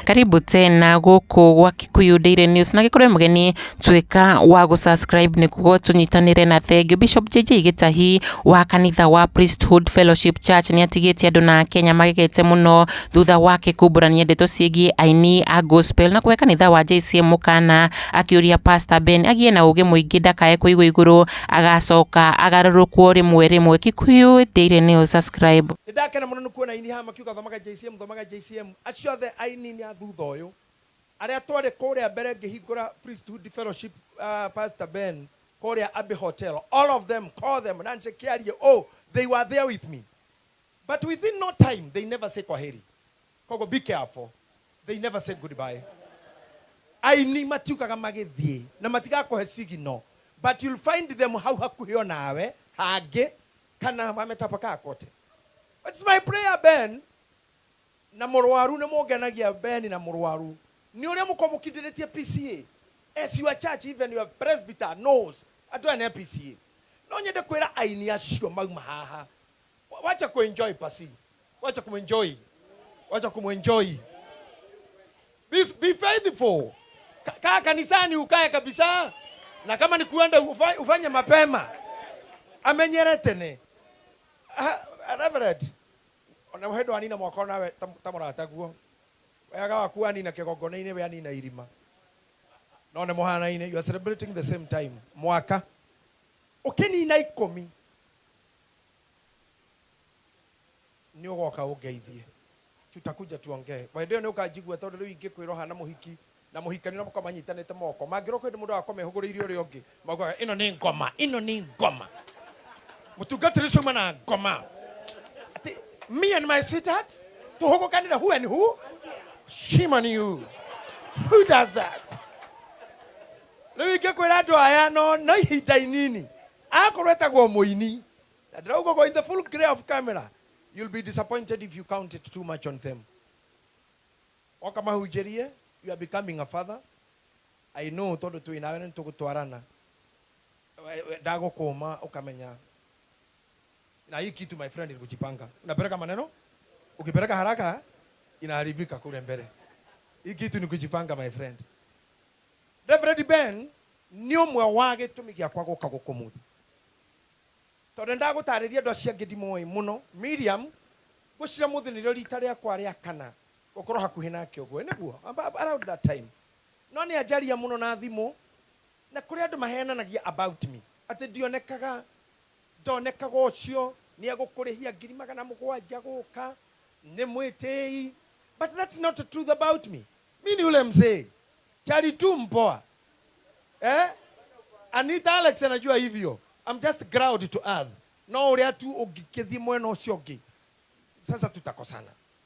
Karibu tena guku gwa Kikuyu Daily News na gikore mugeni tweka wa gusubscribe ni kugo tunyitanire na thengio. Bishop JJ Gitahi wa kanitha wa Priesthood Fellowship Church ni atigitie andu na Kenya magegete muno thutha wake kuburania ndeto ciegie aini a gospel na kwe kanitha wa JCM Mūkana akiuria Pastor Ben agie na uge muingi ndakae kuigwa iguru agacoka agarurukwo rimwe. Kikuyu Daily News, subscribe. Ndakena muno nukuona ini hama kiuga thomaga JCM acio the aini ni thutha uyu aria twari kuria mbere ngihingura Priesthood Fellowship Pastor Ben kuria Abbey Hotel, all of them call them and say kiarie, oh, they were there with me, but within no time they never say kwaheri. Kogo, be careful, they never say goodbye. Aini matiukaga magithie na matigakohe sigino, but you'll find them hau hakuhio nawe hage kana mametapaka kote. It's my prayer, Ben. Na Mûrûrû ne mogenagia Ben na Mûrûrû. Ni uria mukomukidiretie PCA. As your church, even your presbyter knows, atu an PCA. No nyende kwera aini acio mauma haha. Wacha kuenjoy pasi. Wacha kumenjoy. Wacha kumenjoy. Be faithful. Kaa kanisani ukae kabisa. Na kama ni kuenda ufanye mapema. Amenyerete ne. Reverend, ona wedo anina mwaka nawe tamurata guo wega waku anina kigongona-ini we anina irima no ne muhana-ini, you are celebrating the same time mwaka ukinina 10 ni ugoka ungeithie tutakuja tuongee kwa ndio ni ukajigua tondu riu ingikwiroha na muhiki na muhikani no mukamanyitanite moko mangiro kwende mundu akome huguririo uri ungi mauga ino ni ngoma mutungatiri cuma na ngoma. Me and my sweetheart? To Hogo Canada, who and who? Shame on you. Who does that? Let me get to Ayano, no hitainini. Akoreta go moini. That go in the full glare of camera. You'll be disappointed if you count it too much on them. Wakama Gūikîria, you are becoming a father. I know todo tu inawen to tuarana. Dago koma ukamenya. Na hii kitu my friend ilikujipanga. Unapeleka maneno? Ukipeleka haraka inaharibika kule mbele. Hii kitu ni kujipanga my friend. Rev.Ben ni omwe wage tumikia kwa goka gokomuthi. Tondu ndagutariria ndo cia ngithimo muno. Miriam gucira muthi ni rita ria kwa ria kana. Gukorwo hakuhi nake uguo niguo around that time. No ni ajaria muno na thimo na kuri andu mahenanagia about me. Ati ndionekaga ndonekaga ucio ni agukurihia 700 guka ni mwitei, but that's not the truth about me. Mimi ni ule mzee chali tu mpoa Anita Alex anajua hivyo. I'm just ground to earth. No uria tu ugikithimwe no cio ngi sasa tutakosana.